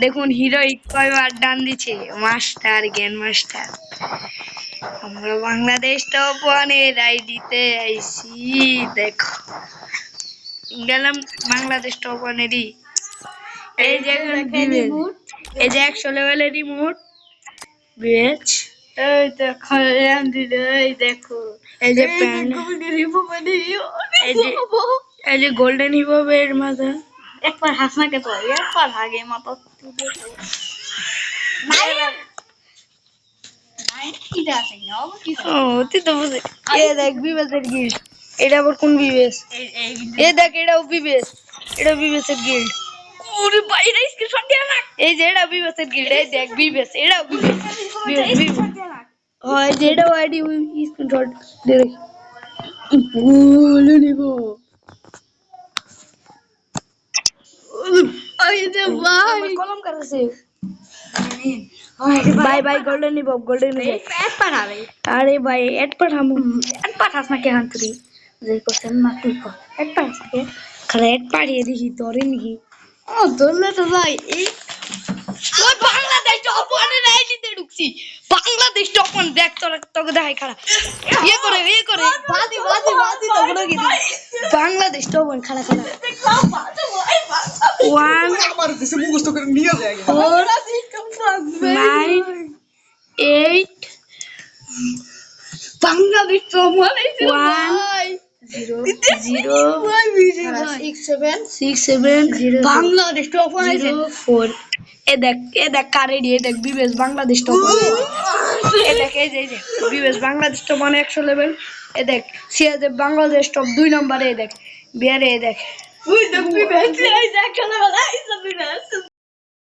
দেখুন হিরোইক কয়বার ডান দিচ্ছে, মাস্টার জ্ঞান মাস্টার। আমরা বাংলাদেশ টপ ওয়ানের আইডিতে আইছি, দেখো গেলাম বাংলাদেশ টপ ওয়ানেরই। এই যে এই যে 100 লেভেলের রিমোট বেচ, এই দেখো এই দেখো এই যে এই যে গোল্ডেন হিপের মাথা একবার হাসনা কে তো একবার আগে মাথা তুই তো বুঝে। এ দেখ বিবেসের গিল্ড, এটা আবার কোন বিবেস? এ দেখ এটাও বিবেস, এটা বিবেসের গিল্ড। ওরে বাইরে স্ক্রিনশট দিয়া না, এই যে এটা বিবেসের গিল্ড, এই দেখ বিবেস, এটাও বিবেস হয় যে এটাও আইডি স্ক্রিনশট দিয়ে রাখি। বলে নিব ওই যে ভাই কলম কাটছে ভাই ভাই গোল্ডেন নিব গোল্ডেন নিব এড পাঠাবে। আরে ভাই এড পাঠামু, এড পাঠাস না কে হান্তরি যে কোশ্চেন না তুই কর এড পাঠাস কে খালি এড পাঠিয়ে দিহি ধরে নিহি। ও ধরলে তো ভাই এই ওই বাংলাদেশ টপ ওয়ানের আইডিতে ঢুকছি, বাংলাদেশ টপ ওয়ান দেখ তোকে দেখাই খারাপ ইয়ে করে বাদি তোকে ঢুকি বাংলাদেশ টপ ওয়ান খাড়া ওয়ান আমার দেশে মুখস্থ করে নিয়ে যায় 4 9 8 Bangladesh top one 6 7 Bangladesh top one 4। এ দেখ কারেডি, এ দেখ বিবেস বাংলাদেশ টপ ওয়ান, এ দেখ এই যে বিবেস বাংলাদেশ টপ ওয়ান 100 লেভেল। এ দেখ সিয়াজে বাংলাদেশ টপ 2 নম্বরে, এ দেখ বিয়ারে, এ দেখ ওই দেখ বিবেস এই দেখ খেলা বলা এই বিবেস